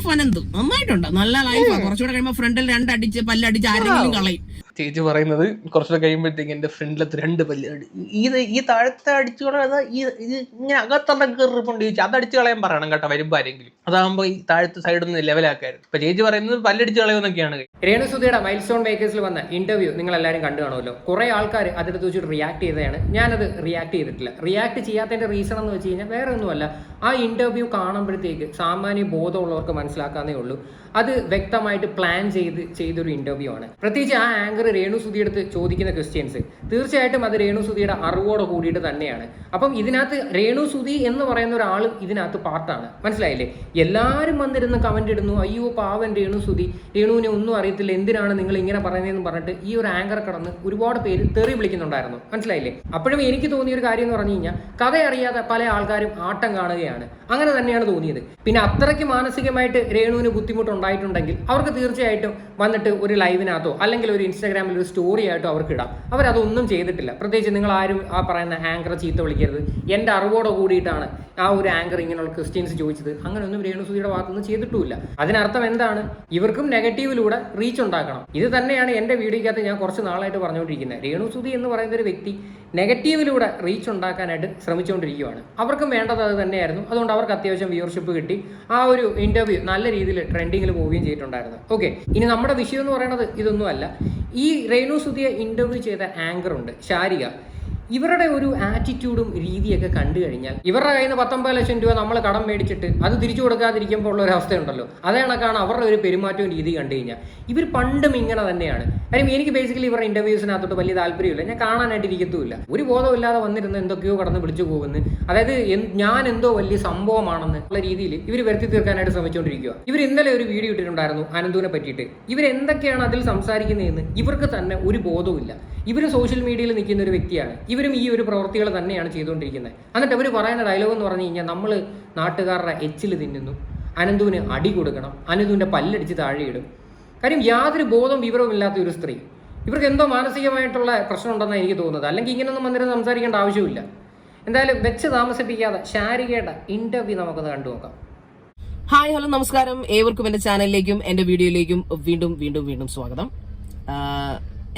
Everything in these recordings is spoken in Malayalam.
ഓഫ് അനന്തു നന്നായിട്ടുണ്ട്. നല്ല ലൈഫാ. കുറച്ചുകൂടെ കഴിയുമ്പോൾ ഫ്രണ്ടിൽ രണ്ടടിച്ച് പല്ലടിച്ച് ആരെങ്കിലും കളയും. ചേച്ചി പറയുന്നത് കുറച്ചുകൂടെ കഴിയുമ്പോഴത്തേക്ക് എന്റെ ഫ്രണ്ടിലത്തെ 2 പല്ല് ഈ താഴത്തെ അടിച്ചു കളയാതെ ഇത് ഇങ്ങനെ അകത്തുള്ള കീറിപ്പുണ്ട് ചോദിച്ചാൽ അത് അടിച്ചു കളയാൻ പറയണം കേട്ടോ വരുമ്പോ ആരെങ്കിലും. അതാകുമ്പോ ഈ താഴത്തെ സൈഡിൽ നിന്ന് ലെവലാക്കായിരുന്നു. ഇപ്പൊ ചേച്ചി പറയുന്നത് പല്ലടിച്ച് കളയുമെന്നൊക്കെയാണ്. രേണുസുധിയുടെ മൈൽ സ്റ്റോൺ മേക്കേഴ്സിൽ വന്ന ഇന്റർവ്യൂ നിങ്ങൾ എല്ലാവരും കണ്ടു കാണുമല്ലോ. കുറെ ആൾക്കാർ അതെടുത്ത് വെച്ചിട്ട് റിയാക്ട് ചെയ്തതാണ്. ഞാനത് റിയാക്ട് ചെയ്തിട്ടില്ല. റിയാക്ട് ചെയ്യാത്തതിന്റെ റീസൺ എന്ന് വെച്ച് കഴിഞ്ഞാൽ വേറെ ഒന്നുമല്ല, ആ ഇന്റർവ്യൂ കാണുമ്പോഴത്തേക്ക് സാമാന്യ ബോധമുള്ളവർക്ക് മനസ്സിലാക്കാന്നേ ഉള്ളൂ അത് വ്യക്തമായിട്ട് പ്ലാൻ ചെയ്തൊരു ഇന്റർവ്യൂ ആണ്. പ്രത്യേകിച്ച് ആ ആങ്കർ രേണുസുധി എടുത്ത് ചോദിക്കുന്ന ക്വസ്റ്റ്യൻസ് തീർച്ചയായിട്ടും അത് രേണുസുധിയുടെ അറിവോടെ കൂടിയിട്ട് തന്നെയാണ്. അപ്പം ഇതിനകത്ത് രേണുസുധി എന്ന് പറയുന്ന ഒരാളും ഇതിനകത്ത് പാർട്ടാണ്. മനസ്സിലായില്ലേ? എല്ലാവരും വന്നിരുന്ന് കമന്റ് ഇടുന്നു, അയ്യോ പാവൻ രേണുസുധി, രേണുവിനെ ഒന്നും അറിയത്തില്ല, എന്തിനാണ് നിങ്ങൾ ഇങ്ങനെ പറയുന്നതെന്ന് പറഞ്ഞിട്ട് ഈ ഒരു ആങ്കർ കടന്ന് ഒരുപാട് പേര് തെറി വിളിക്കുന്നുണ്ടായിരുന്നു. മനസ്സിലായില്ലേ? അപ്പോഴും എനിക്ക് തോന്നിയ ഒരു കാര്യം എന്ന് പറഞ്ഞു കഴിഞ്ഞാൽ കഥ അറിയാതെ പല ആൾക്കാരും ആട്ടം കാണുകയാണ്. അങ്ങനെ തന്നെയാണ് തോന്നിയത്. പിന്നെ അത്രയ്ക്ക് മാനസികമായിട്ട് രേണുവിന് ബുദ്ധിമുട്ടുണ്ടായിട്ടുണ്ടെങ്കിൽ അവർക്ക് തീർച്ചയായിട്ടും വന്നിട്ട് ഒരു ലൈവിനകത്തോ അല്ലെങ്കിൽ ഒരു ഇൻസ്റ്റാഗ്രാമിൽ ഒരു സ്റ്റോറി ആയിട്ടോ അവർക്ക് ഇടാം. അവരതൊന്നും ചെയ്തിട്ടില്ല. പ്രത്യേകിച്ച് നിങ്ങൾ ആരും ആ പറയുന്ന ആങ്കറെ ചീത്ത വിളിക്കരുത്, എൻ്റെ അറിവോടെ കൂടിയിട്ടാണ് ആ ഒരു ആങ്കർ ഇങ്ങനെയുള്ള ക്വസ്റ്റ്യൻസ് ചോദിച്ചത്, അങ്ങനെയൊന്നും രേണുസുധിയുടെ ഭാഗത്തുനിന്ന് ചെയ്തിട്ടുമില്ല. അതിനർത്ഥം എന്താണ്? ഇവർക്കും നെഗറ്റീവിലൂടെ റീച്ച് ഉണ്ടാക്കണം. ഇത് തന്നെയാണ് എൻ്റെ വീഡിയോക്കകത്ത് ഞാൻ കുറച്ച് നാളായിട്ട് പറഞ്ഞുകൊണ്ടിരിക്കുന്നത്. രേണുസുധി എന്ന് പറയുന്ന ഒരു വ്യക്തി നെഗറ്റീവിലൂടെ റീച്ച് ഉണ്ടാക്കാനായിട്ട് ശ്രമിച്ചുകൊണ്ടിരിക്കുകയാണ്. അവർക്കും വേണ്ടത് അത് തന്നെയായിരുന്നു. അതുകൊണ്ട് അവർക്ക് അത്യാവശ്യം വ്യൂവർഷിപ്പ് കിട്ടി. ആ ഒരു ഇന്റർവ്യൂ നല്ല രീതിയിൽ ട്രെൻഡിങ്ങിൽ പോവുകയും ചെയ്തിട്ടുണ്ടായിരുന്നു. ഓക്കെ, ഇനി നമ്മുടെ വിഷയം എന്ന് പറയുന്നത് ഇതൊന്നുമല്ല. ഈ രേണുസുധിയെ ഇന്റർവ്യൂ ചെയ്ത ആങ്കർ ഉണ്ട്, ശാരിക. ഇവരുടെ ഒരു ആറ്റിറ്റ്യൂഡും രീതിയൊക്കെ കണ്ടു കഴിഞ്ഞാൽ ഇവരുടെ കയ്യിൽ നിന്ന് 19 ലക്ഷം രൂപ നമ്മൾ കടം മേടിച്ചിട്ട് അത് തിരിച്ചു കൊടുക്കാതിരിക്കുമ്പോൾ ഉള്ള ഒരു അവസ്ഥയുണ്ടല്ലോ, അതേ കണക്കാണ് അവരുടെ ഒരു പെരുമാറ്റവും രീതി കണ്ടു കഴിഞ്ഞാൽ. ഇവർ പണ്ടും ഇങ്ങനെ തന്നെയാണ്. കാര്യം എനിക്ക് ബേസിക്കലി ഇവരുടെ ഇന്റർവ്യൂസിനകത്തോട്ട് വലിയ താല്പര്യമില്ല, ഞാൻ കാണാനായിട്ട് ഇരിക്കത്തുമില്ല. ഒരു ബോധമില്ലാതെ വന്നിരുന്ന് എന്തൊക്കെയോ കടന്ന് വിളിച്ചു പോകുന്നു, അതായത് ഞാൻ എന്തോ വലിയ സംഭവമാണെന്ന് ഉള്ള രീതിയിൽ ഇവർ വരുത്തി തീർക്കാനായിട്ട് ശ്രമിച്ചുകൊണ്ടിരിക്കുക. ഇവർ ഇന്നലെ ഒരു വീഡിയോ ഇട്ടിട്ടുണ്ടായിരുന്നു അനന്തുവിനെ പറ്റിയിട്ട്. ഇവരെന്തൊക്കെയാണ് അതിൽ സംസാരിക്കുന്നതെന്ന് ഇവർക്ക് തന്നെ ഒരു ബോധവുമില്ല. ഇവർ സോഷ്യൽ മീഡിയയിൽ നിൽക്കുന്ന ഒരു വ്യക്തിയാണ്. ഇവരും ഈ ഒരു പ്രവൃത്തികൾ തന്നെയാണ് ചെയ്തുകൊണ്ടിരിക്കുന്നത്. എന്നിട്ട് അവർ പറയുന്ന ഡയലോഗ് എന്ന് പറഞ്ഞു കഴിഞ്ഞാൽ നമ്മൾ നാട്ടുകാരുടെ എച്ചിൽ തിന്നുന്നു, അനന്തുവിന് അടി കൊടുക്കണം, അനന്തുവിൻ്റെ പല്ലടിച്ച് താഴെയിടും. കാര്യം യാതൊരു ബോധവും വിവരവും ഇല്ലാത്ത ഒരു സ്ത്രീ. ഇവർക്ക് എന്തോ മാനസികമായിട്ടുള്ള പ്രശ്നം ഉണ്ടെന്നാണ് എനിക്ക് തോന്നുന്നത്. അല്ലെങ്കിൽ ഇങ്ങനെയൊന്നും വന്നിരുന്ന് സംസാരിക്കേണ്ട ആവശ്യമില്ല. എന്തായാലും വെച്ച് താമസിപ്പിക്കാതെ ശാരികയുടെ ഇന്റർവ്യൂ നമുക്കൊന്ന് കണ്ടു നോക്കാം. ഹായ്, ഹലോ, നമസ്കാരം. ഏവർക്കും എന്റെ ചാനലിലേക്കും എന്റെ വീഡിയോയിലേക്കും വീണ്ടും വീണ്ടും വീണ്ടും സ്വാഗതം.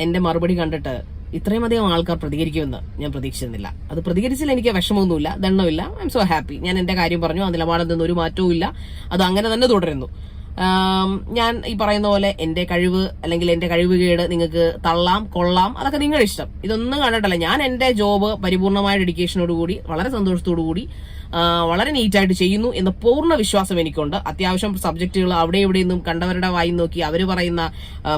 എന്റെ മറുപടി കണ്ടിട്ട് ഇത്രയും അധികം ആൾക്കാർ പ്രതികരിക്കുമെന്ന് ഞാൻ പ്രതീക്ഷിച്ചിരുന്നില്ല. അത് പ്രതികരിച്ചില്ല, എനിക്ക് വിഷമമൊന്നുമില്ല, ദണ്ണമില്ല. I am so happy. ഞാൻ എന്റെ കാര്യം പറഞ്ഞു, ആ നിലപാടിൽ നിന്ന് ഒരു മാറ്റവും ഇല്ല. അത് അങ്ങനെ തന്നെ തുടരുന്നു. ഞാൻ ഈ പറയുന്ന പോലെ എന്റെ കഴിവ് അല്ലെങ്കിൽ എന്റെ കഴിവുകേട് നിങ്ങൾക്ക് തള്ളാം, കൊള്ളാം, അതൊക്കെ നിങ്ങളുടെ ഇഷ്ടം. ഇതൊന്നും കണ്ടിട്ടല്ല. ഞാൻ എന്റെ ജോബ് പരിപൂർണമായ ഡെഡിക്കേഷനോടുകൂടി വളരെ സന്തോഷത്തോടുകൂടി വളരെ നീറ്റായിട്ട് ചെയ്യുന്നു എന്ന പൂർണ്ണ വിശ്വാസം എനിക്കുണ്ട്. അത്യാവശ്യം സബ്ജക്റ്റുകൾ അവിടെ ഇവിടെ നിന്നും കണ്ടവരുടെ വായി നോക്കി അവർ പറയുന്ന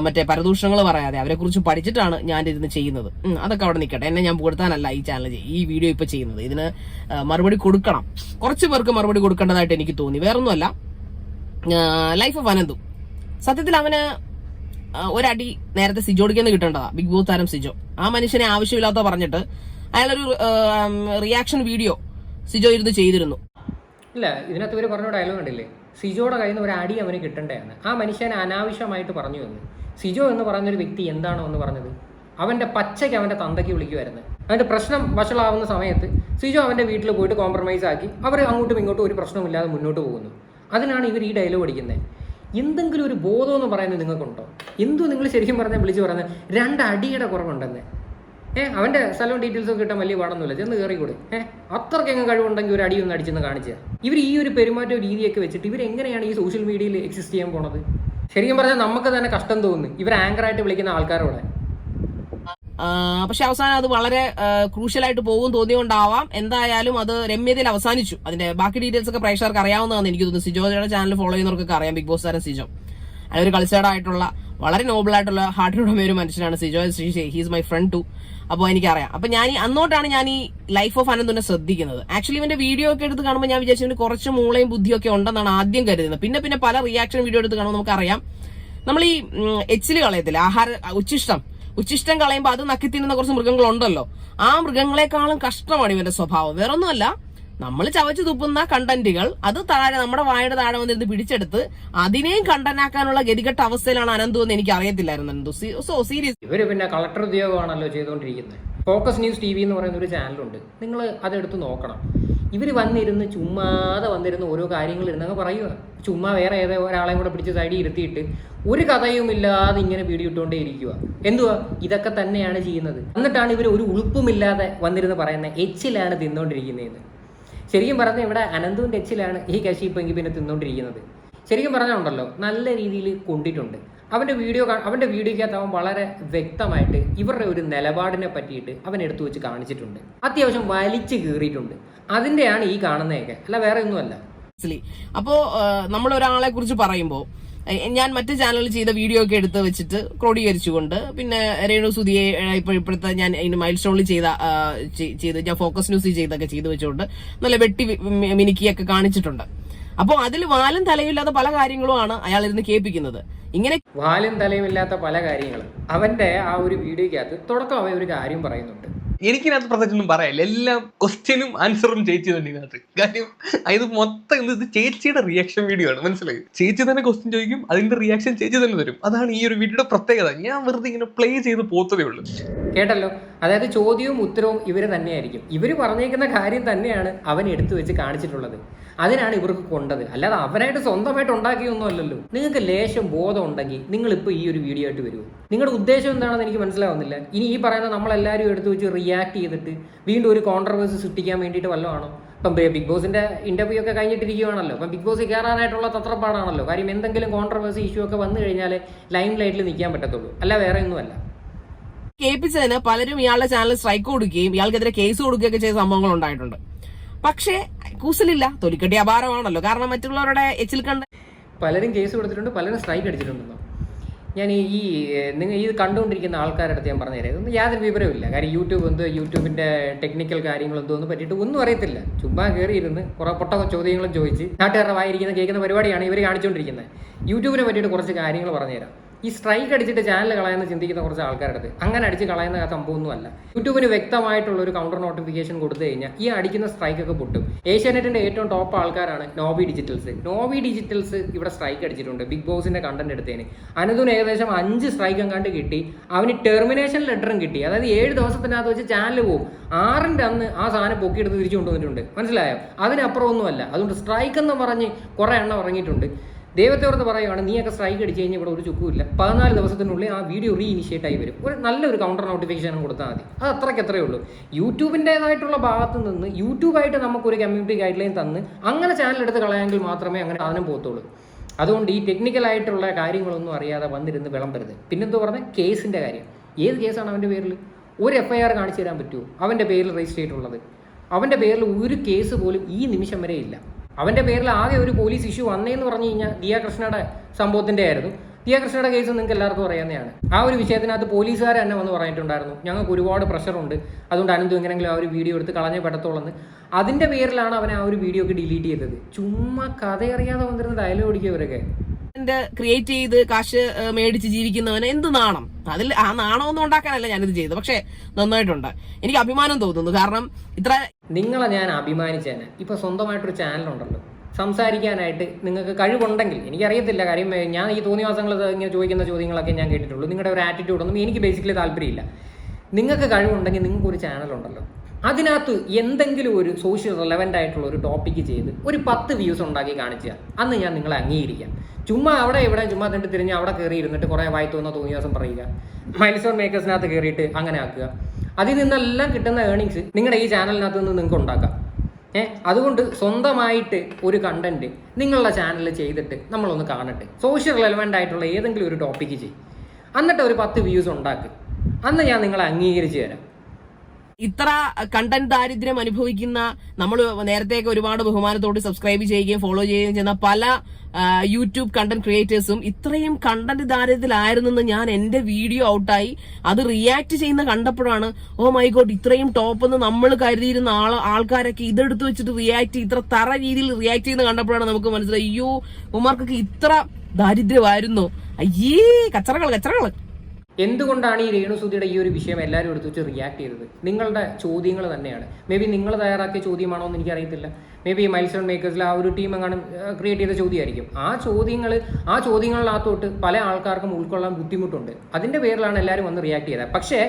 മറ്റേ പരദൂഷണങ്ങൾ പറയാതെ അവരെ കുറിച്ച് പഠിച്ചിട്ടാണ് ഞാൻ ഇരുന്ന് ചെയ്യുന്നത്. അതൊക്കെ അവിടെ നിൽക്കട്ടെ. എന്നെ ഞാൻ പുകഴ്ത്താനല്ല ഈ ചാനൽ ഈ വീഡിയോ ഇപ്പൊ ചെയ്യുന്നത്. ഇതിന് മറുപടി കൊടുക്കണം, കുറച്ച് പേർക്ക് മറുപടി കൊടുക്കേണ്ടതായിട്ട് എനിക്ക് തോന്നി. വേറൊന്നുമല്ല, ലൈഫ് ഓഫ് അനന്തു. സത്യത്തിൽ അവന് ഒരടി നേരത്തെ സിജോടിക്കെന്ന് കിട്ടേണ്ടതാ, ബിഗ് ബോസ് താരം സിജോ. ആ മനുഷ്യനെ ആവശ്യമില്ലാത്ത പറഞ്ഞിട്ട് അയാളൊരു റിയാക്ഷൻ വീഡിയോ സിജോ ഇരുന്ന് ചെയ്തിരുന്നു. ഇല്ല, ഇതിനകത്ത് ഇവർ പറഞ്ഞ ഡയലോഗ് കണ്ടില്ലേ? സിജോയുടെ കയ്യിൽ നിന്ന് ഒരു അടി അവന് കിട്ടേണ്ടതാണ്. ആ മനുഷ്യനെ അനാവശ്യമായിട്ട് പറഞ്ഞു എന്ന്. സിജോ എന്ന് പറയുന്നൊരു വ്യക്തി എന്താണോ എന്ന് പറഞ്ഞത്, അവന്റെ പച്ചയ്ക്ക് അവന്റെ തന്തയ്ക്ക് വിളിക്കുമായിരുന്നു. അതിന്റെ പ്രശ്നം വഷളാവുന്ന സമയത്ത് സിജോ അവന്റെ വീട്ടിൽ പോയിട്ട് കോംപ്രമൈസ് ആക്കി അവർ അങ്ങോട്ടും ഇങ്ങോട്ടും ഒരു പ്രശ്നമില്ലാതെ മുന്നോട്ട് പോകുന്നു. അതിനാണ് ഇവർ ഈ ഡയലോഗ് അടിക്കുന്നത്. എന്തെങ്കിലും ഒരു ബോധം എന്ന് പറയുന്നത് നിങ്ങൾക്കുണ്ടോ? എന്തോ നിങ്ങൾ ശരിക്കും പറഞ്ഞാൽ വിളിച്ച് പറയുന്നത് 2 അടിയുടെ കുറവുണ്ടെന്ന്. അവന്റെ സ്ഥലവും ഡീറ്റെയിൽസ് ഒക്കെ കിട്ടാൻ വലിയ പാടൊന്നുമില്ല, ചെന്ന് കയറിക്കൂടെ. അത്രയ്ക്ക് കഴിവുണ്ടെങ്കിൽ ഒരു അടിയൊന്നും അടിച്ചെന്ന് കാണിച്ചാൽ. ഇവർ ഈ ഒരു പെരുമാറ്റവും രീതിയൊക്കെ വെച്ചിട്ട് ഇവരെങ്ങനെയാണ് ഈ സോഷ്യൽ മീഡിയയിൽ എക്സിസ്റ്റ് ചെയ്യാൻ പോണത്? ശരിക്കും പറഞ്ഞാൽ നമുക്ക് തന്നെ കഷ്ടം തോന്നുന്നു ഇവർ ആങ്കറായിട്ട് വിളിക്കുന്ന ആൾക്കാരോടെ. പക്ഷെ അവസാനം അത് വളരെ ക്രൂഷ്യലായിട്ട് പോകും തോന്നിയോണ്ടാവാം. എന്തായാലും അത് രമ്യതയിൽ അവസാനിച്ചു. അതിന്റെ ബാക്കി ഡീറ്റെയിൽസ് ഒക്കെ പ്രേക്ഷകർക്ക് അറിയാവുന്നതാണ് എനിക്ക് തോന്നുന്നു. സിജോയുടെ ചാനൽ ഫോളോ ചെയ്യുന്നവർക്കൊക്കെ അറിയാം. ബിഗ് ബോസ് താരം സിജോ അതൊരു കൾച്ചേർഡായിട്ടുള്ള വളരെ നോബിളായിട്ടുള്ള ഹാർട്ടിലുള്ള ഒരു മനുഷ്യനാണ് Sijo. He's my friend too. അപ്പോൾ എനിക്കറിയാം. അപ്പൊ അന്നോട്ടാണ് ഞാൻ ഈ ലൈഫ് ഓഫ് അനന്തുവിനെ ശ്രദ്ധിക്കുന്നത്. ആക്ച്വലി ഇവന്റെ വീഡിയോ ഒക്കെ എടുത്ത് കാണുമ്പോൾ ഞാൻ വിചാരിച്ചു കുറച്ച് മൂളയും ബുദ്ധിയൊക്കെ ഉണ്ടെന്നാണ് ആദ്യം കരുതുന്നത്. പിന്നെ പല റിയാക്ഷൻ വീഡിയോ എടുത്ത് കാണുമ്പോൾ നമുക്കറിയാം നമ്മൾ ഈ എച്ചില് കളയത്തില്ല, ഉച്ചിഷ്ടം കളയുമ്പോൾ അത് നക്കി തിന്നുന്ന കുറച്ച് മൃഗങ്ങളുണ്ടല്ലോ. ആ മൃഗങ്ങളെക്കാളും കഷ്ടമാണ് ഇവന്റെ സ്വഭാവം. വേറൊന്നുമല്ല, നമ്മൾ ചവച്ചു തുപ്പുന്ന കണ്ടന്റുകൾ അത് നമ്മുടെ വായുടെ താഴെ വന്നിരുന്ന് പിടിച്ചെടുത്ത് അതിനെയും കണ്ടന്റാക്കാനുള്ള ഗതികെട്ട അവസ്ഥയിലാണ് അനന്തു എന്ന് എനിക്ക് അറിയത്തില്ലായിരുന്നു. Ananthu so serious. ഇവര് പിന്നെ കളക്ടർ ഉദ്യോഗമാണല്ലോ ചെയ്തുകൊണ്ടിരിക്കുന്നത്. ഫോക്കസ് ന്യൂസ് TV എന്ന് പറയുന്ന ഒരു ചാനലുണ്ട്, നിങ്ങൾ അതെടുത്ത് നോക്കണം. ഇവർ വന്നിരുന്ന് ചുമ്മാതെ വന്നിരുന്ന് ഓരോ കാര്യങ്ങൾ ഇരുന്നങ്ങ് പറയുക. ചുമ്മാ വേറെ ഏതോ ഒരാളെയും കൂടെ പിടിച്ച് സൈഡിൽ ഇരുത്തിയിട്ട് ഒരു കഥയും ഇല്ലാതെ ഇങ്ങനെ വീഡിയോ ഇട്ടുകൊണ്ടേ ഇരിക്കുക. എന്തുവാ ഇതൊക്കെ തന്നെയാണ് ചെയ്യുന്നത്. എന്നിട്ടാണ് ഇവർ ഒരു ഉളുപ്പുമില്ലാതെ വന്നിരുന്ന് പറയുന്നത് എച്ചിലാണ് തിന്നുകൊണ്ടിരിക്കുന്നതെന്ന്. ശരിക്കും പറഞ്ഞാൽ ഇവിടെ അനന്തുവിൻ്റെ എച്ചിലാണ് ഈ കശിപ്പ് എങ്കിൽ പിന്നെ തിന്നുകൊണ്ടിരിക്കുന്നത്. ശരിക്കും പറഞ്ഞുണ്ടല്ലോ, നല്ല രീതിയിൽ കൊണ്ടിട്ടുണ്ട്. അവൻ്റെ വീഡിയോക്കകത്ത് അവൻ വളരെ വ്യക്തമായിട്ട് ഇവരുടെ ഒരു നിലപാടിനെ പറ്റിയിട്ട് അവൻ എടുത്തു വെച്ച് കാണിച്ചിട്ടുണ്ട്. അത്യാവശ്യം വലിച്ചു കീറിയിട്ടുണ്ട്. അതിൻ്റെയാണ് ഈ കാണുന്നതൊക്കെ, അല്ല വേറെ ഒന്നുമല്ല. അപ്പോ നമ്മൾ ഒരാളെ കുറിച്ച് പറയുമ്പോൾ ഞാൻ മറ്റു ചാനലിൽ ചെയ്ത വീഡിയോ ഒക്കെ എടുത്ത് വെച്ചിട്ട് ക്രോഡീകരിച്ചുകൊണ്ട് പിന്നെ രേണു സുധിയെ ഇപ്പോഴത്തെ ഞാൻ അതിന് മൈൽ സ്റ്റോണിൽ ചെയ്ത് ഞാൻ ഫോക്കസ് ന്യൂസിൽ ചെയ്തൊക്കെ ചെയ്തു വെച്ചുകൊണ്ട് നല്ല വെട്ടി മിനുക്കിയൊക്കെ കാണിച്ചിട്ടുണ്ട്. അപ്പോൾ അതിൽ വാലും തലയില്ലാത്ത പല കാര്യങ്ങളുമാണ് അയാൾ ഇരുന്ന് കേൾപ്പിക്കുന്നത്. ഇങ്ങനെ വാലും തലയുമില്ലാത്ത പല കാര്യങ്ങളും അവന്റെ ആ ഒരു വീഡിയോക്കകത്ത് തുടക്കം അവൻ ഒരു കാര്യം പറയുന്നുണ്ട്. എനിക്കിനകത്ത് പ്രത്യേകിച്ചൊന്നും പറയാനില്ല. എല്ലാം ക്വസ്റ്റ്യനും ആൻസറും ചേച്ചി തന്നെ ഇതിനകത്ത്. കാര്യം ഇത് മൊത്തം ഇത് ചേച്ചിയുടെ റിയാക്ഷൻ വീഡിയോ ആണ്, മനസ്സിലായി? ചേച്ചി തന്നെ ക്വസ്റ്റ്യൻ ചോദിക്കും, അതിന്റെ റിയാക്ഷൻ ചേച്ചി തന്നെ തരും. അതാണ് ഈ ഒരു വീഡിയോയുടെ പ്രത്യേകത. ഞാൻ വെറുതെ ഇങ്ങനെ പ്ലേ ചെയ്ത് പോത്തതേ ഉള്ളൂ. കേട്ടല്ലോ, അതായത് ചോദ്യവും ഉത്തരവും ഇവര് തന്നെയായിരിക്കും. ഇവര് പറഞ്ഞേക്കുന്ന കാര്യം തന്നെയാണ് അവൻ എടുത്തു വെച്ച് കാണിച്ചിട്ടുള്ളത്. അതിനാണ് ഇവർക്ക് കൊണ്ടത്. അല്ലാതെ അവനായിട്ട് സ്വന്തമായിട്ട് ഉണ്ടാക്കിയൊന്നും അല്ലല്ലോ. നിങ്ങൾക്ക് ലേശം ബോധം ഉണ്ടെങ്കിൽ നിങ്ങളിപ്പോൾ ഈ ഒരു വീഡിയോ ആയിട്ട് വരുമോ? നിങ്ങളുടെ ഉദ്ദേശം എന്താണെന്ന് എനിക്ക് മനസ്സിലാവുന്നില്ല. ഇനി ഈ പറയുന്ന നമ്മളെല്ലാവരും എടുത്തു വെച്ച് റിയാക്ട് ചെയ്തിട്ട് വീണ്ടും ഒരു കോൺട്രവേഴ്സി സൃഷ്ടിക്കാൻ വേണ്ടിയിട്ട് വല്ലതാണോ? ഇപ്പം ബിഗ് ബോസിന്റെ ഇന്റർവ്യൂ ഒക്കെ കഴിഞ്ഞിട്ടിരിക്കുകയാണല്ലോ. അപ്പം ബിഗ് ബോസ് കയറാനായിട്ടുള്ള തത്രപ്പാടാണല്ലോ. കാര്യം എന്തെങ്കിലും കോൺട്രവേഴ്സി ഇഷ്യൂ ഒക്കെ വന്നു കഴിഞ്ഞാൽ ലൈം ലൈറ്റിൽ നിൽക്കാൻ പറ്റത്തുള്ളൂ, അല്ല വേറെ ഒന്നുമല്ല. കേൾപ്പിച്ചതിന് പലരും ഇയാളുടെ ചാനൽ സ്ട്രൈക്ക് കൊടുക്കുകയും ഇയാൾക്കെതിരെ കേസ് കൊടുക്കുകയൊക്കെ ചെയ്ത സംഭവങ്ങൾ ഉണ്ടായിട്ടുണ്ട്. പക്ഷേ കൂസലില്ല, തൊലിക്കട്ടി അപാരമാണല്ലോ. കാരണം മറ്റുള്ളവരുടെ എച്ചിൽ കണ്ട് പലരും കേസ് കൊടുത്തിട്ടുണ്ട്, പലരും സ്ട്രൈക്ക് അടിച്ചിട്ടുണ്ടല്ലോ. ഞാൻ നിങ്ങൾ ഈ കണ്ടുകൊണ്ടിരിക്കുന്ന ആൾക്കാരുടെ അടുത്ത് ഞാൻ പറഞ്ഞുതരാം, ഇതൊന്നും യാതൊരു വിവരമില്ല. കാര്യം യൂട്യൂബിന്റെ ടെക്നിക്കൽ കാര്യങ്ങളെന്തോന്ന് പറ്റിയിട്ട് ഒന്നും അറിയത്തില്ല. ചുമ്മാ കയറിയിരുന്ന് കുറെ പൊട്ട ചോദ്യങ്ങളും ചോദിച്ച് നാട്ടുകാരുടെ വായിരിക്കുന്ന കേൾക്കുന്ന പരിപാടിയാണ് ഇവർ കാണിച്ചുകൊണ്ടിരിക്കുന്നത്. യൂട്യൂബിനെ പറ്റിയിട്ട് കുറച്ച് കാര്യങ്ങൾ പറഞ്ഞുതരാം. ഈ സ്ട്രൈക്ക് അടിച്ചിട്ട് ചാനൽ കളയാന്ന് ചിന്തിക്കുന്ന കുറച്ച് ആൾക്കാരുടെ അടുത്ത് അങ്ങനെ അടിച്ച് കളയുന്ന സംഭവമൊന്നുമല്ല. യൂട്യൂബിന് വ്യക്തമായിട്ടുള്ള ഒരു കൗണ്ടർ നോട്ടിഫിക്കേഷൻ കൊടുത്തു കഴിഞ്ഞാൽ ഈ അടിക്കുന്ന സ്ട്രൈക്കൊക്കെ പൊട്ടും. ഏഷ്യാനെറ്റിന്റെ ഏറ്റവും ടോപ്പ് ആൾക്കാരാണ് നോബി ഡിജിറ്റൽസ് ഇവിടെ സ്ട്രൈക്ക് അടിച്ചിട്ടുണ്ട് ബിഗ് ബോസിന്റെ കണ്ടന്റ് എടുത്തതിന്. അനന്തുവിന് ഏകദേശം 5 സ്ട്രൈക്ക് എങ്ങാണ്ട് കിട്ടി. അവന് ടെർമിനേഷൻ ലെറ്ററും കിട്ടി. അതായത് 7 ദിവസത്തിനകത്ത് വെച്ച് ചാനൽ പോകും. 6ന്റെ അന്ന് ആ സാധനം പൊക്കിയെടുത്ത് തിരിച്ചു കൊണ്ടുവന്നിട്ടുണ്ട്. മനസ്സിലായോ? അതിനപ്പുറം ഒന്നുമല്ല. അതുകൊണ്ട് സ്ട്രൈക്ക് എന്ന് പറഞ്ഞ് കുറെ എണ്ണം ഇറങ്ങിയിട്ടുണ്ട്. ദൈവത്തോർത്ത് പറയുവാണ്, നീയൊക്കെ സ്ട്രൈക്ക് അടിച്ച് കഴിഞ്ഞാൽ ഇവിടെ ഒരു ചുക്കുമില്ല. 14 ദിവസത്തിനുള്ളിൽ ആ വീഡിയോ ഇനീഷ്യേറ്റ് ആയി വരും. ഒരു നല്ലൊരു കൗണ്ടർ നോട്ടിഫിക്കേഷൻ കൊടുത്താൽ മതി. അത് അത്രയ്ക്ക് ഉള്ളൂ. യൂട്യൂബിൻ്റെതായിട്ടുള്ള ഭാഗത്ത് നിന്ന് യൂട്യൂബായിട്ട് നമുക്കൊരു കമ്മ്യൂണിറ്റി ഗൈഡ് ലൈൻ തന്ന് അങ്ങനെ ചാനൽ എടുത്ത് കളയാമെങ്കിൽ മാത്രമേ അങ്ങനെ സാധനം പോകത്തുള്ളൂ. അതുകൊണ്ട് ഈ ടെക്നിക്കലായിട്ടുള്ള കാര്യങ്ങളൊന്നും അറിയാതെ വന്നിരുന്ന് വിളമ്പരുത്. പിന്നെന്തോ പറഞ്ഞാൽ കേസിൻ്റെ കാര്യം. ഏത് കേസാണ് അവൻ്റെ പേരിൽ? ഒരു FIR കാണിച്ചു തരാൻ പറ്റുമോ അവൻ്റെ പേരിൽ രജിസ്റ്റർ ചെയ്തിട്ടുള്ളത്? അവൻ്റെ പേരിൽ ഒരു കേസ് പോലും ഈ നിമിഷം വരെ ഇല്ല. അവൻ്റെ പേരിൽ ആകെ ഒരു പോലീസ് ഇഷ്യൂ വന്നേന്ന് പറഞ്ഞു കഴിഞ്ഞാൽ ദിയ കൃഷ്ണയുടെ സംഭവത്തിൻ്റെ ആയിരുന്നു. ദിയ കൃഷ്ണയുടെ കേസ് നിങ്ങൾക്ക് എല്ലാവർക്കും അറിയാവുന്നതാണ്. ആ ഒരു വിഷയത്തിനകത്ത് പോലീസുകാർ തന്നെ വന്ന് പറഞ്ഞിട്ടുണ്ടായിരുന്നു, ഞങ്ങൾക്ക് ഒരുപാട് പ്രഷറുണ്ട്, അതുകൊണ്ട് അനന്തു എങ്ങനെയെങ്കിലും ആ ഒരു വീഡിയോ എടുത്ത് കളഞ്ഞേ പറ്റത്തുള്ളെന്ന്. അതിൻ്റെ പേരിലാണ് അവൻ ആ ഒരു വീഡിയോ ഒക്കെ ഡിലീറ്റ് ചെയ്തത്. ചുമ്മാ കഥയറിയാതെ വന്നിരുന്ന ഡയലോഗ് അടിക്കുകവരൊക്കെ. ക്രിയേറ്റ് ചെയ്ത് കാശ് മേടിച്ച് ജീവിക്കുന്നവന് എന്ത് നാണം? അതിൽ ആ നാണമൊന്നും ഉണ്ടാക്കാനല്ല ഞാനിത് ചെയ്തത്. പക്ഷെ നന്നായിട്ടുണ്ട്, എനിക്ക് അഭിമാനം തോന്നുന്നു. കാരണം നിങ്ങളെ ഞാൻ അഭിമാനിച്ചേനെ. ഇപ്പൊ സ്വന്തമായിട്ടൊരു ചാനലുണ്ടല്ലോ, സംസാരിക്കാനായിട്ട് നിങ്ങൾക്ക് കഴിവുണ്ടെങ്കിൽ, എനിക്കറിയത്തില്ല, കാര്യം ഞാൻ ഈ തോന്നിവാസങ്ങൾ ഇങ്ങനെ ചോദിക്കുന്ന ചോദ്യങ്ങളൊക്കെ ഞാൻ കേട്ടിട്ടുള്ളൂ. നിങ്ങളുടെ ഒരു ആറ്റിറ്റ്യൂഡൊന്നും എനിക്ക് ബേസിക്കലി താല്പര്യമില്ല. നിങ്ങൾക്ക് കഴിവുണ്ടെങ്കിൽ നിങ്ങൾക്കൊരു ചാനലുണ്ടല്ലോ, അതിനകത്ത് എന്തെങ്കിലും ഒരു സോഷ്യൽ റെലവൻ്റ് ആയിട്ടുള്ള ഒരു ടോപ്പിക്ക് ചെയ്ത് ഒരു 10 വ്യൂസ് ഉണ്ടാക്കി കാണിച്ചാൽ അന്ന് ഞാൻ നിങ്ങളെ അംഗീകരിക്കാം. ചുമ്മാ അവിടെ ഇവിടെ ചുമ്മാ തന്നെ തിരിഞ്ഞ് അവിടെ കയറി ഇരുന്നിട്ട് കുറേ വായി തോന്നിവാസം പറയുക, മൈൽസ്റ്റോൺ മേക്കേഴ്സിനകത്ത് കയറിയിട്ട് അങ്ങനെ ആക്കുക. അതിൽ നിന്നെല്ലാം കിട്ടുന്ന ഏർണിങ്സ് നിങ്ങളുടെ ഈ ചാനലിനകത്ത് നിന്ന് നിങ്ങൾക്ക് ഉണ്ടാക്കാം. അതുകൊണ്ട് സ്വന്തമായിട്ട് ഒരു കണ്ടന്റ് നിങ്ങളുടെ ചാനലിൽ ചെയ്തിട്ട് നമ്മളൊന്ന് കാണട്ടെ. സോഷ്യൽ റെലവൻ്റ് ആയിട്ടുള്ള ഏതെങ്കിലും ഒരു ടോപ്പിക്ക് ചെയ്യും, എന്നിട്ട് ഒരു 10 വ്യൂസ് ഉണ്ടാക്കുക. അന്ന് ഞാൻ നിങ്ങളെ അംഗീകരിച്ച് തരാം. ഇത്ര കണ്ടന്റ് ദാരിദ്ര്യം അനുഭവിക്കുന്ന, നമ്മൾ നേരത്തെയൊക്കെ ഒരുപാട് ബഹുമാനത്തോട് സബ്സ്ക്രൈബ് ചെയ്യുകയും ഫോളോ ചെയ്യുകയും ചെയ്യുന്ന പല യൂട്യൂബ് കണ്ടന്റ് ക്രിയേറ്റേഴ്സും ഇത്രയും കണ്ടന്റ് ദാരിദ്ര്യത്തിലായിരുന്നെന്ന് ഞാൻ എന്റെ വീഡിയോ ഔട്ടായി അത് റിയാക്ട് ചെയ്യുന്ന കണ്ടപ്പോഴാണ്, ഓ മൈ ഗോഡ്, ഇത്രയും ടോപ്പ് എന്ന് നമ്മൾ കരുതിയിരുന്ന ആൾക്കാരൊക്കെ ഇതെടുത്ത് വെച്ചിട്ട് ഇത്ര തറ രീതിയിൽ റിയാക്ട് ചെയ്യുന്ന കണ്ടപ്പോഴാണ് നമുക്ക് മനസ്സിലായി, അയ്യോ ഉമാർക്കൊക്കെ ഇത്ര ദാരിദ്ര്യമായിരുന്നു, അയ്യേ കച്ചറകൾ. എന്തുകൊണ്ടാണ് ഈ രേണുസുതിയുടെ ഈ ഒരു വിഷയം എല്ലാവരും എടുത്ത് വെച്ച് റിയാക്ട് ചെയ്തത്? നിങ്ങളുടെ ചോദ്യങ്ങൾ തന്നെയാണ്. മേ ബി നിങ്ങൾ തയ്യാറാക്കിയ ചോദ്യമാണോ എന്ന് എനിക്കറിയത്തില്ല. മേ ബി മൈൽസ്റ്റോൺ മേക്കേഴ്സിൽ ആ ഒരു ടീം എങ്ങാനും ക്രിയേറ്റ് ചെയ്ത ചോദ്യമായിരിക്കും. ആ ചോദ്യങ്ങളിനകത്തോട്ട് പല ആൾക്കാർക്കും ഉൾക്കൊള്ളാൻ ബുദ്ധിമുട്ടുണ്ട്. അതിൻ്റെ പേരിലാണ് എല്ലാവരും വന്ന് റിയാക്ട് ചെയ്തത്. പക്ഷേ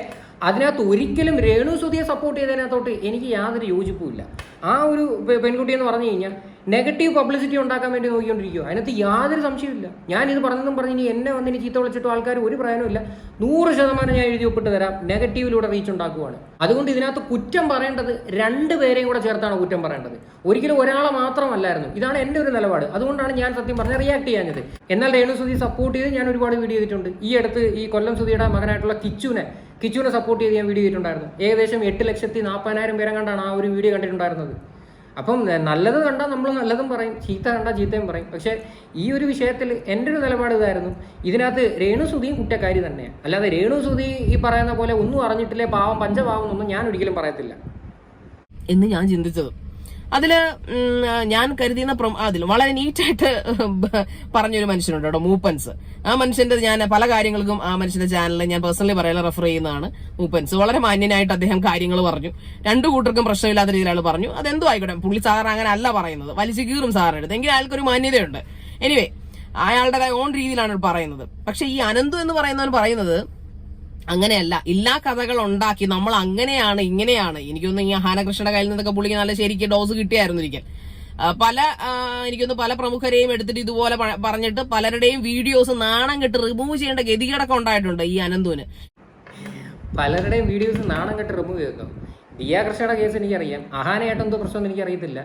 അതിനകത്ത് ഒരിക്കലും രേണുസുതിയെ സപ്പോർട്ട് ചെയ്തതിനകത്തോട്ട് എനിക്ക് യാതൊരു യോജിപ്പുമില്ല. ആ ഒരു പെൺകുട്ടി എന്ന് പറഞ്ഞു കഴിഞ്ഞാൽ നെഗറ്റീവ് പബ്ലിസിറ്റി ഉണ്ടാക്കാൻ വേണ്ടി നോക്കിക്കൊണ്ടിരിക്കുക. അതിനകത്ത് യാതൊരു സംശയമില്ല. ഞാനിത് പറഞ്ഞെന്നും പറഞ്ഞ് ഇനി എന്നെ വന്നിന് ചീത്ത വിളിച്ചിട്ടോ ആൾക്കാർ ഒരു പ്രയോജനമില്ല. 100% ഞാൻ എഴുതി ഒപ്പിട്ട് തരാം. നെഗറ്റീവിലൂടെ റീച്ച് ഉണ്ടാക്കുവാണ്. അതുകൊണ്ട് ഇതിനകത്ത് കുറ്റം പറയേണ്ടത് 2 പേരെയും കൂടെ ചേർത്താണ് കുറ്റം പറയേണ്ടത്. ഒരിക്കലും ഒരാളെ മാത്രമല്ലായിരുന്നു. ഇതാണ് എൻ്റെ ഒരു നിലപാട്. അതുകൊണ്ടാണ് ഞാൻ സത്യം പറഞ്ഞ റിയാക്ട് ചെയ്യാഞ്ഞത്. എന്നാൽ രേണുസുതി സപ്പോർട്ട് ചെയ്ത് ഞാൻ ഒരുപാട് വീഡിയോ ചെയ്തിട്ടുണ്ട്. ഈ അടുത്ത് ഈ കൊല്ലം സുധിയുടെ മകനായിട്ടുള്ള കിച്ചുവിനെ സപ്പോർട്ട് ചെയ്ത് ഞാൻ വീഡിയോ ചെയ്തിട്ടുണ്ടായിരുന്നു. ഏകദേശം 8,40,000 പേരെ കണ്ടാണ് ആ ഒരു വീഡിയോ കണ്ടിട്ടുണ്ടായിരുന്നത്. അപ്പം നല്ലത് കണ്ടാൽ നമ്മൾ നല്ലതും പറയും, ചീത്ത കണ്ടാൽ ചീത്തയും പറയും. പക്ഷേ ഈ ഒരു വിഷയത്തിൽ എൻ്റെ ഒരു നിലപാട് ഇതായിരുന്നു. ഇതിനകത്ത് രേണുസുതിയും കുറ്റക്കാരി തന്നെയാണ്. അല്ലാതെ രേണുസുതി ഈ പറയുന്ന പോലെ ഒന്നും അറിഞ്ഞിട്ടില്ലേ പാവം പഞ്ചപാവം എന്നൊന്നും ഞാൻ ഒരിക്കലും പറയത്തില്ല എന്ന് ഞാൻ ചിന്തിച്ചത്. അതില് ഞാൻ കരുതിയുന്ന അതിൽ വളരെ നീറ്റായിട്ട് പറഞ്ഞൊരു മനുഷ്യനുണ്ട് കേട്ടോ, മൂപ്പൻസ്. ആ മനുഷ്യന്റെ ഞാൻ പല കാര്യങ്ങൾക്കും ആ മനുഷ്യന്റെ ചാനലിൽ ഞാൻ പേഴ്സണലി പറയാൻ റെഫർ ചെയ്യുന്നതാണ്. മൂപ്പൻസ് വളരെ മാന്യനായിട്ട് അദ്ദേഹം കാര്യങ്ങൾ പറഞ്ഞു. 2 കൂട്ടർക്കും പ്രശ്നമില്ലാത്ത രീതിയിലാണ് പറഞ്ഞു. അതെന്തോ ആയിക്കോട്ടെ, പുള്ളി സാർ അങ്ങനെ അല്ല പറയുന്നത്, വലിച്ചു കീറും സാറിന്റെ അടുത്ത്. എങ്കിലും അയാൾക്കൊരു മാന്യതയുണ്ട്. എനിവേ, അയാളുടെ ഓൺ രീതിയിലാണ് പറയുന്നത്. പക്ഷെ ഈ അനന്തു എന്ന് പറയുന്നവൻ പറയുന്നത് അങ്ങനെയല്ല. എല്ലാ കഥകൾ ഉണ്ടാക്കി നമ്മൾ അങ്ങനെയാണ് ഇങ്ങനെയാണ്. എനിക്കൊന്ന് ഈ ഹാനകൃഷ്ണയുടെ കയ്യിൽ നിന്നൊക്കെ പുള്ളിക്ക് നല്ല ശരിക്ക് ഡോസ് കിട്ടിയായിരുന്നു ഒരിക്കൽ. എനിക്കൊന്ന് പല പ്രമുഖരെയും എടുത്തിട്ട് ഇതുപോലെ പറഞ്ഞിട്ട് പലരുടെയും വീഡിയോസ് നാണം കെട്ട് റിമൂവ് ചെയ്യേണ്ട ഗതികേടൊക്കെ ഉണ്ടായിട്ടുണ്ട് ഈ അനന്തുവിന്. പലരുടെയും വീഡിയോസ് നാണം കെട്ട് റിമൂവ് ചെയ്തോ? ദിയ കൃഷ്ണയുടെ കേസ് എനിക്കറിയാം. അഹാനയായിട്ടെന്തോ പ്രശ്നമൊന്നും എനിക്കറിയത്തില്ല.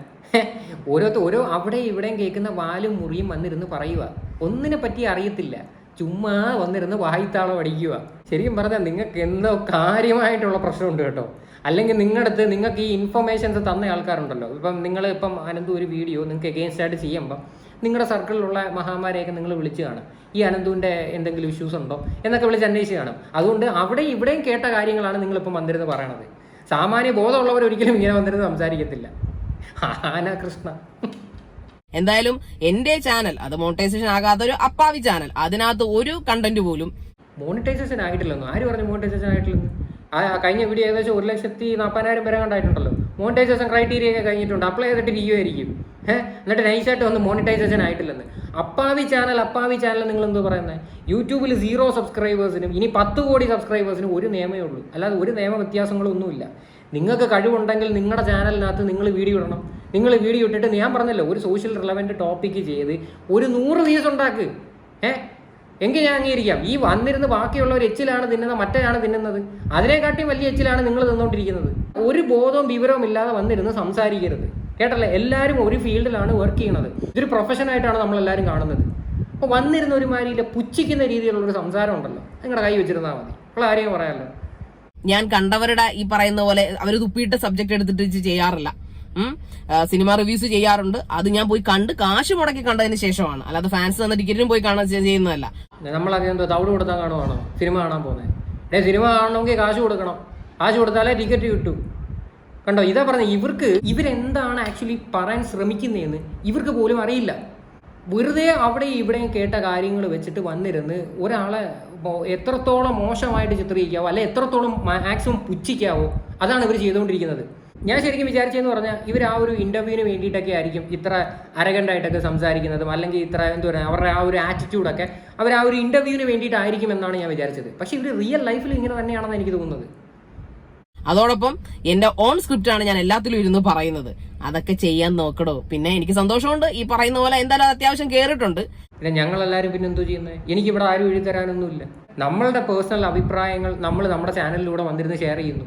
ഓരോ അവിടെ ഇവിടെയും കേൾക്കുന്ന വാലും മുറിയും വന്നിരുന്ന് പറയുക. ഒന്നിനെ പറ്റി അറിയത്തില്ല, ചുമ്മാ വന്നിരുന്ന് വായിത്താളം അടിക്കുക. ശരിക്കും പറഞ്ഞാൽ നിങ്ങൾക്ക് എന്തോ കാര്യമായിട്ടുള്ള പ്രശ്നമുണ്ട് കേട്ടോ. അല്ലെങ്കിൽ നിങ്ങൾക്ക് ഈ ഇൻഫർമേഷൻസ് തന്ന ആൾക്കാരുണ്ടല്ലോ. ഇപ്പം അനന്തു ഒരു വീഡിയോ നിങ്ങൾക്ക് എഗെയിൻസ്റ്റ് ആയിട്ട് ചെയ്യുമ്പം നിങ്ങളുടെ സർക്കിളിലുള്ള മഹാമാരെയൊക്കെ നിങ്ങൾ വിളിച്ച് കാണും. ഈ അനന്തുവിൻ്റെ എന്തെങ്കിലും ഇഷ്യൂസ് ഉണ്ടോ എന്നൊക്കെ വിളിച്ച് അന്വേഷിച്ച് കാണും. അതുകൊണ്ട് അവിടെ ഇവിടെയും കേട്ട കാര്യങ്ങളാണ് നിങ്ങളിപ്പം വന്നിരുന്ന് പറയണത്. സാമാന്യ ബോധമുള്ളവർ ഒരിക്കലും ഇങ്ങനെ വന്നിരുന്ന് സംസാരിക്കത്തില്ല. കൃഷ്ണ എന്തായാലും എന്റെ ചാനൽ അത് മോണിറ്റൈസേഷൻ ആകാത്ത ഒരു അപ്പാവി ചാനൽ, അതിനകത്ത് ഒരു കണ്ടന്റ് പോലും മോണിറ്റൈസേഷൻ ആയിട്ടില്ലെന്നോ? ആര് പറഞ്ഞു മോണിറ്റൈസേഷൻ ആയിട്ടില്ലെന്ന്? കഴിഞ്ഞ വീഡിയോ ഏകദേശം 1,40,000 പേരെ കണ്ടായിട്ടുണ്ടല്ലോ. മോണിറ്റൈസേഷൻ ക്രൈറ്റീരിയ ഒക്കെ കഴിഞ്ഞിട്ടുണ്ട്. അപ്ലൈ ചെയ്തിട്ട് ആയിരിക്കും. എന്നിട്ട് നൈസായിട്ട് വന്ന് മോണിറ്റൈസേഷൻ ആയിട്ടില്ലെന്ന്. അപ്പാവി ചാനൽ നിങ്ങൾ എന്തോ പറയുന്നത്? യൂട്യൂബിൽ 0 സബ്സ്ക്രൈബേഴ്സിനും ഇനി 10 കോടി സബ്സ്ക്രൈബേഴ്സിനും ഒരു നിയമമേ ഉള്ളൂ. അല്ലാതെ ഒരു നിയമ വ്യത്യാസങ്ങളൊന്നുമില്ല. നിങ്ങൾക്ക് കഴിവുണ്ടെങ്കിൽ നിങ്ങളുടെ ചാനലിനകത്ത് നിങ്ങൾ വീഡിയോ ഇടണം. നിങ്ങൾ വീഡിയോ ഇട്ടിട്ട് ഞാൻ പറഞ്ഞല്ലോ, ഒരു സോഷ്യൽ റിലവൻറ്റ് ടോപ്പിക്ക് ചെയ്ത് ഒരു 100 വ്യൂസ് ഉണ്ടാക്ക്. എങ്കിൽ ഞാൻ അംഗീകരിക്കാം. ഈ വന്നിരുന്ന് ബാക്കിയുള്ളവർ എച്ചിലാണ് തിന്നുന്നത്, മറ്റേയാണ് തിന്നുന്നത്. അതിനെക്കാട്ടിയും വലിയ എച്ചിലാണ് നിങ്ങൾ തിന്നുകൊണ്ടിരിക്കുന്നത്. ഒരു ബോധവും വിവരവും ഇല്ലാതെ വന്നിരുന്ന് സംസാരിക്കരുത്, കേട്ടല്ലേ? എല്ലാവരും ഒരു ഫീൽഡിലാണ് വർക്ക് ചെയ്യുന്നത്. ഇതൊരു പ്രൊഫഷനായിട്ടാണ് നമ്മളെല്ലാവരും കാണുന്നത്. അപ്പോൾ വന്നിരുന്ന ഒരു മാതിരിയില്ല പുച്ഛിക്കുന്ന രീതിയിലുള്ളൊരു സംസാരം ഉണ്ടല്ലോ, നിങ്ങളുടെ കൈ വെച്ചിരുന്നാൽ മതി. അപ്പോൾ ആരെയും പറയാമല്ലോ. ഞാൻ കണ്ടവരുടെ ഈ പറയുന്ന പോലെ അവർ തുപ്പിയിട്ട സബ്ജക്ട് എടുത്തിട്ട് ചെയ്യാറില്ല. സിനിമ റിവ്യൂസ് ചെയ്യാറുണ്ട്. അത് ഞാൻ പോയി കണ്ട് കാശ് മുടക്കി കണ്ടതിന് ശേഷമാണ്, അല്ലാതെ ഫാൻസ് തന്ന ടിക്കറ്റിനും പോയി കാണാൻ ചെയ്യുന്നതല്ല. നമ്മളതെന്തോ തവിട് കൊടുത്താൽ കാണുവാണോ സിനിമ കാണാൻ പോകുന്നത്? സിനിമ കാണണമെങ്കിൽ കാശ് കൊടുക്കണം. കാശ് കൊടുത്താലേ ടിക്കറ്റ് കിട്ടും. കണ്ടോ, ഇതാ പറഞ്ഞത്. ഇവരെന്താണ് ആക്ച്വലി പറയാൻ ശ്രമിക്കുന്നതെന്ന് ഇവർക്ക് പോലും അറിയില്ല. വെറുതെ അവിടെ ഇവിടെയും കേട്ട കാര്യങ്ങൾ വെച്ചിട്ട് വന്നിരുന്ന് ഒരാളെ എത്രത്തോളം മോശമായിട്ട് ചിത്രീകരിക്കാവോ, അല്ലെ എത്രത്തോളം മാക്സിമം പുച്ഛിക്കാവോ, അതാണ് ഇവർ ചെയ്തുകൊണ്ടിരിക്കുന്നത്. ഞാൻ ശരിക്കും വിചാരിച്ചതെന്ന് പറഞ്ഞാൽ ഇവർ ആ ഒരു ഇൻ്റർവ്യൂവിന് വേണ്ടിയിട്ടൊക്കെ ആയിരിക്കും ഇത്ര അരഗണ്ടായിട്ടൊക്കെ സംസാരിക്കുന്നതും, അല്ലെങ്കിൽ ഇത്ര എന്താ പറയുക അവരുടെ ആ ഒരു ആറ്റിറ്റ്യൂഡൊക്കെ അവർ ആ ഒരു ഇൻ്റർവ്യൂവിന് വേണ്ടിയിട്ടായിരിക്കും എന്നാണ് ഞാൻ വിചാരിച്ചത്. പക്ഷേ ഇവർ റിയൽ ലൈഫിൽ ഇങ്ങനെ തന്നെയാണെന്ന് എനിക്ക് തോന്നുന്നത്. അതോടൊപ്പം എന്റെ ഓൺ സ്ക്രിപ്റ്റാണ് ഞാൻ എല്ലാത്തിലും ഇരുന്ന് പറയുന്നത്. അതൊക്കെ ചെയ്യാൻ നോക്കടോ. പിന്നെ എനിക്ക് സന്തോഷമുണ്ട്, ഈ പറയുന്ന പോലെ എന്തായാലും അത്യാവശ്യം കേറിയിട്ടുണ്ട്. പിന്നെ ഞങ്ങളെല്ലാവരും പിന്നെ എന്തോ ചെയ്യുന്നത്? എനിക്കിവിടെ ആരും എഴുതി തരാനൊന്നുമില്ല. നമ്മളുടെ പേഴ്സണൽ അഭിപ്രായങ്ങൾ നമ്മൾ നമ്മുടെ ചാനലിലൂടെ വന്നിരുന്ന് ഷെയർ ചെയ്യുന്നു.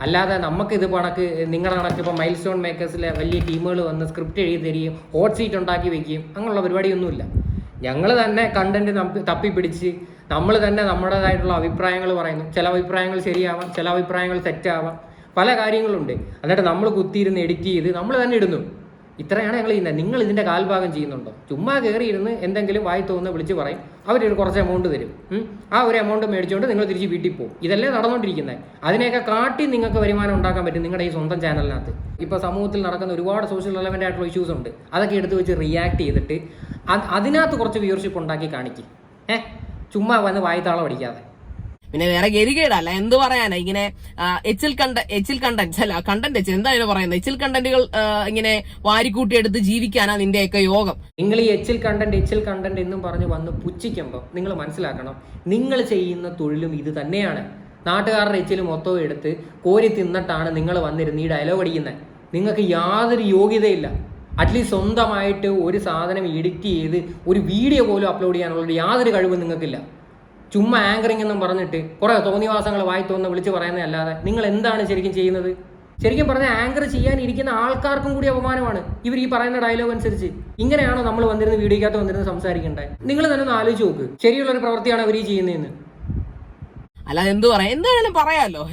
അല്ലാതെ നമുക്ക് ഇത് കണക്ക് നിങ്ങളുടെ കണക്ക് ഇപ്പോൾ മൈൽസ്റ്റോൺ മേക്കേഴ്സിലെ വലിയ ടീമുകൾ വന്ന് സ്ക്രിപ്റ്റ് എഴുതി തരികയും ഹോട്ട് സീറ്റ് ഉണ്ടാക്കി വെക്കുകയും അങ്ങനെയുള്ള പരിപാടിയൊന്നുമില്ല. ഞങ്ങൾ തന്നെ കണ്ടന്റ് തപ്പിപ്പിടിച്ച് നമ്മൾ തന്നെ നമ്മുടേതായിട്ടുള്ള അഭിപ്രായങ്ങൾ പറയുന്നു. ചില അഭിപ്രായങ്ങൾ ശരിയാവാം, ചില അഭിപ്രായങ്ങൾ തെറ്റാവാം, പല കാര്യങ്ങളുണ്ട്. എന്നിട്ട് നമ്മൾ കുത്തിയിരുന്ന് എഡിറ്റ് ചെയ്ത് നമ്മൾ തന്നെ ഇടുന്നു. ഇത്രയാണ് ഞങ്ങൾ ചെയ്യുന്നത്. നിങ്ങൾ ഇതിൻ്റെ കാൽഭാഗം ചെയ്യുന്നുണ്ടോ? ചുമ്മാ കയറിയിരുന്ന് എന്തെങ്കിലും വായി തോന്നുന്ന വിളിച്ച് പറയും, അവരൊരു കുറച്ച് എമൗണ്ട് തരും. ആ ഒരു എമൗണ്ട് മേടിച്ചുകൊണ്ട് നിങ്ങൾ തിരിച്ച് വീട്ടിൽ പോകും. ഇതല്ലേ നടന്നുകൊണ്ടിരിക്കുന്നത്. അതിനെയൊക്കെ കാട്ടി നിങ്ങൾക്ക് വരുമാനം ഉണ്ടാക്കാൻ പറ്റും നിങ്ങളുടെ ഈ സ്വന്തം ചാനലിനകത്ത്. ഇപ്പോൾ സമൂഹത്തിൽ നടക്കുന്ന ഒരുപാട് സോഷ്യൽ റെലവൻ്റ് ആയിട്ടുള്ള ഇഷ്യൂസ് ഉണ്ട്. അതൊക്കെ എടുത്ത് വെച്ച് റിയാക്ട് ചെയ്തിട്ട് അതിനകത്ത് കുറച്ച് വ്യൂവർഷിപ്പ് ഉണ്ടാക്കി കാണിക്കും. ചുമ്മാ വന്ന് വായിത്താളം അടിക്കാതെ. പിന്നെ വേറെ ഗതികേടല്ല, എന്ത് പറയാനാ. ഇങ്ങനെ എച്ചിൽ കണ്ടന്റ് അല്ല കണ്ടന്റ് എന്തായാലും പറയുന്നത്, എച്ചിൽ കണ്ടന്റുകൾ ഇങ്ങനെ വാരിക്കൂട്ടിയെടുത്ത് ജീവിക്കാനാ നിന്റെയൊക്കെ യോഗം. നിങ്ങൾ ഈ എച്ചിൽ കണ്ടന്റ് എന്നും പറഞ്ഞ് വന്ന് പുച്ഛിക്കുമ്പോൾ നിങ്ങൾ മനസ്സിലാക്കണം, നിങ്ങൾ ചെയ്യുന്ന തൊഴിലും ഇത് തന്നെയാണ്. നാട്ടുകാരുടെ എച്ചിൽ മൊത്തവും എടുത്ത് കോരി തിന്നിട്ടാണ് നിങ്ങൾ വന്നിരുന്ന് ഈ ഡയലോഗ് അടിക്കുന്നത്. നിങ്ങൾക്ക് യാതൊരു യോഗ്യതയില്ല. അറ്റ്ലീസ്റ്റ് സ്വന്തമായിട്ട് ഒരു സാധനം എഡിറ്റ് ചെയ്ത് ഒരു വീഡിയോ പോലും അപ്ലോഡ് ചെയ്യാനുള്ള യാതൊരു കഴിവും നിങ്ങൾക്കില്ല. ചുമ്മാ ആങ്കറിംഗ് എന്നും പറഞ്ഞിട്ട് കുറേ തോന്നിവാസങ്ങൾ വായി തോന്നുന്ന വിളിച്ച് പറയുന്നതല്ലാതെ നിങ്ങൾ എന്താണ് ശരിക്കും ചെയ്യുന്നത്? ശരിക്കും പറഞ്ഞാൽ ആങ്കർ ചെയ്യാനിരിക്കുന്ന ആൾക്കാർക്കും കൂടി അപമാനമാണ് ഇവർ ഈ പറയുന്ന ഡയലോഗ് അനുസരിച്ച്. ഇങ്ങനെയാണോ നമ്മൾ വന്നിരുന്ന് വീഡിയോക്കകത്ത് വന്നിരുന്ന് സംസാരിക്കേണ്ടത്? നിങ്ങൾ തന്നെ ഒന്ന് ആലോചിച്ച് നോക്ക്, ശരിയുള്ളൊരു പ്രവൃത്തിയാണ് അവർ ഈ ചെയ്യുന്നതെന്ന്. അല്ലാതെ എന്ത് പറയാം, എന്തായാലും പറയാമല്ലോ.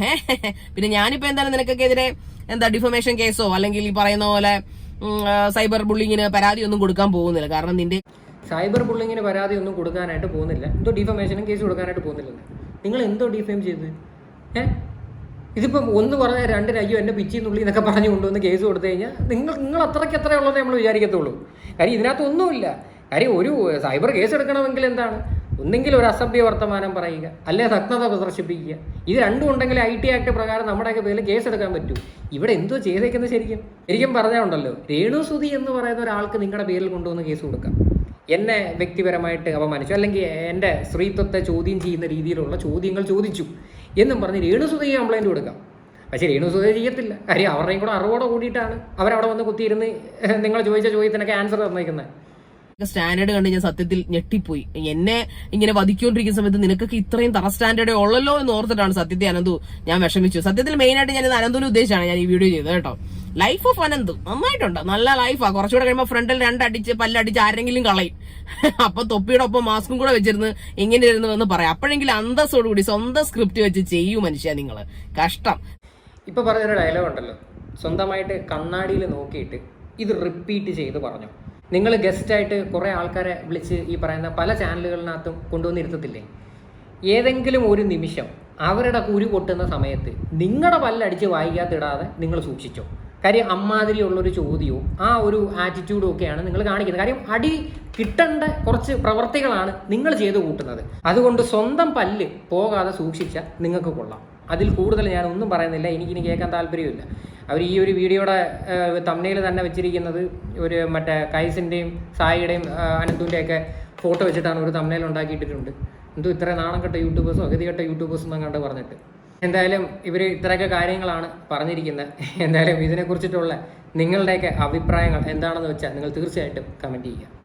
പിന്നെ ഞാനിപ്പോ എന്തായാലും നിനക്കെതിരെ ഡിഫമേഷൻ കേസോ അല്ലെങ്കിൽ ഈ പറയുന്ന പോലെ സൈബർ ബുള്ളിങ്ങിന് പരാതി ഒന്നും കൊടുക്കാൻ പോകുന്നില്ല. കാരണം നിന്റെ സൈബർ ബുള്ളിങ്ങിന് പരാതി ഒന്നും കൊടുക്കാനായിട്ട് പോകുന്നില്ല, എന്തോ ഡിഫമേഷനും കേസ് കൊടുക്കാനായിട്ട് പോകുന്നില്ല. നിങ്ങൾ എന്തോ ഡിഫെയിം ചെയ്ത് ഇതിപ്പം ഒന്ന് പറഞ്ഞാൽ രണ്ടിന് അയ്യോ എൻ്റെ പിച്ചിന്നുള്ളി എന്നൊക്കെ പറഞ്ഞു കൊണ്ടുവന്ന് കേസ് കൊടുത്തു കഴിഞ്ഞാൽ നിങ്ങൾ അത്രയ്ക്ക് എത്ര ഉള്ളതേ നമ്മൾ വിചാരിക്കത്തുള്ളൂ. കാര്യം ഇതിനകത്തൊന്നുമില്ല. കാര്യം ഒരു സൈബർ കേസ് എടുക്കണമെങ്കിൽ എന്താണ്, ഒന്നെങ്കിൽ ഒരു അസഭ്യ വർത്തമാനം പറയുക, അല്ലെ നഗ്നത പ്രദർശിപ്പിക്കുക. ഇത് രണ്ടും ഉണ്ടെങ്കിൽ IT ആക്ട് പ്രകാരം നമ്മുടെയൊക്കെ പേരിൽ കേസ് എടുക്കാൻ പറ്റൂ. ഇവിടെ എന്തോ ചെയ്തേക്കുന്നത് ശരിക്കും പറഞ്ഞാലുണ്ടല്ലോ, രേണു സുധി എന്ന് പറയുന്ന ഒരാൾക്ക് നിങ്ങളുടെ പേരിൽ കൊണ്ടുവന്ന് കേസ് കൊടുക്കാം. എന്നെ വ്യക്തിപരമായിട്ട് അപമാനിച്ചു, അല്ലെങ്കിൽ എൻ്റെ സ്ത്രീത്വത്തെ ചോദ്യം ചെയ്യുന്ന രീതിയിലുള്ള ചോദ്യങ്ങൾ ചോദിച്ചു എന്നും പറഞ്ഞ് രേണു സുധിയെ കംപ്ലൈൻറ്റ് കൊടുക്കാം. പക്ഷേ രേണു സുധി ചെയ്യത്തില്ല. കാര്യം അവരുടെയും കൂടെ അറിവോടെ കൂടിയിട്ടാണ് അവരവിടെ വന്ന് കുത്തിയിരുന്ന് നിങ്ങൾ ചോദിച്ച ചോദ്യത്തിനൊക്കെ ആൻസർ തന്നേക്കുന്നത്. സ്റ്റാൻഡേർഡ് കണ്ട് ഞാൻ സത്യത്തിൽ ഞെട്ടിപ്പോയി. എന്നെ ഇങ്ങനെ വധിക്കൊണ്ടിരിക്കുന്ന സമയത്ത് നിനക്കൊക്കെ ഇത്രയും തറ സ്റ്റാൻഡേർഡ് ഉള്ളല്ലോ എന്ന് ഓർത്തിട്ടാണ് സത്യത്തിൽ അനന്തു ഞാൻ വിഷമിച്ചു. സത്യത്തിൽ മെയിനായിട്ട് ഞാൻ അനന്തുവിനെ ഉദ്ദേശിച്ചാണ് ഞാൻ ഈ വീഡിയോ ചെയ്തത് കേട്ടോ. ലൈഫ് ഓഫ് അനന്തു നന്നായിട്ടുണ്ട്, നല്ല ലൈഫാ. കുറച്ചുകൂടെ കഴിയുമ്പോൾ ഫ്രണ്ടിൽ പല്ലടിച്ച് ആരെങ്കിലും കളയും. അപ്പൊ തൊപ്പിയുടെ ഒപ്പം മാസ്കും കൂടെ വെച്ചിരുന്ന് എങ്ങനെ ഇരുന്നു എന്ന് പറയാം. അപ്പോഴെങ്കിലും അന്തസ്സോടുകൂടി സ്വന്തം സ്ക്രിപ്റ്റ് വെച്ച് ചെയ്യൂ മനുഷ്യ, നിങ്ങള് കഷ്ടം. ഇപ്പൊ പറഞ്ഞൊരു ഡയലോഗ് ഉണ്ടല്ലോ, സ്വന്തമായിട്ട് കണ്ണാടിയിൽ നോക്കിയിട്ട് ഇത് റിപ്പീറ്റ് ചെയ്ത് പറഞ്ഞു. നിങ്ങൾ ഗസ്റ്റായിട്ട് കുറേ ആൾക്കാരെ വിളിച്ച് ഈ പറയുന്ന പല ചാനലുകളിനകത്തും കൊണ്ടുവന്നിരുത്തത്തില്ലേ? ഏതെങ്കിലും ഒരു നിമിഷം അവരുടെ കുരു പൊട്ടുന്ന സമയത്ത് നിങ്ങളുടെ പല്ലടിച്ച് വായിക്കാത്തിടാതെ നിങ്ങൾ സൂക്ഷിച്ചോ. കാര്യം അമ്മാതിരിയുള്ളൊരു ചോദ്യവും ആ ഒരു ആറ്റിറ്റ്യൂഡും ഒക്കെയാണ് നിങ്ങൾ കാണിക്കുന്നത്. കാര്യം അടി കിട്ടേണ്ട കുറച്ച് പ്രവർത്തികളാണ് നിങ്ങൾ ചെയ്ത് കൂട്ടുന്നത്. അതുകൊണ്ട് സ്വന്തം പല്ല് പോകാതെ സൂക്ഷിച്ചാൽ നിങ്ങൾക്ക് കൊള്ളാം. അതിൽ കൂടുതൽ ഞാൻ ഒന്നും പറയുന്നില്ല, എനിക്കിനി കേൾക്കാൻ താല്പര്യമില്ല. അവർ ഈ ഒരു വീഡിയോയുടെ തംബ്നെയിൽ തന്നെ വെച്ചിരിക്കുന്നത് ഒരു മറ്റേ കൈസിൻ്റെയും സായിയുടെയും അനന്തുവിൻ്റെയൊക്കെ ഫോട്ടോ വെച്ചിട്ടാണ് ഒരു തംബ്നെയിൽ ഉണ്ടാക്കിയിട്ടുണ്ട്. എന്തോ ഇത്ര നാണം കെട്ട യൂട്യൂബേഴ്സോ ഗതികെട്ട യൂട്യൂബേഴ്സോ എന്നും കണ്ട് പറഞ്ഞിട്ട്. എന്തായാലും ഇവർ ഇത്രയൊക്കെ കാര്യങ്ങളാണ് പറഞ്ഞിരിക്കുന്നത്. എന്തായാലും ഇതിനെക്കുറിച്ചിട്ടുള്ള നിങ്ങളുടെയൊക്കെ അഭിപ്രായങ്ങൾ എന്താണെന്ന് വെച്ചാൽ നിങ്ങൾ തീർച്ചയായിട്ടും കമൻറ്റ് ചെയ്യുക.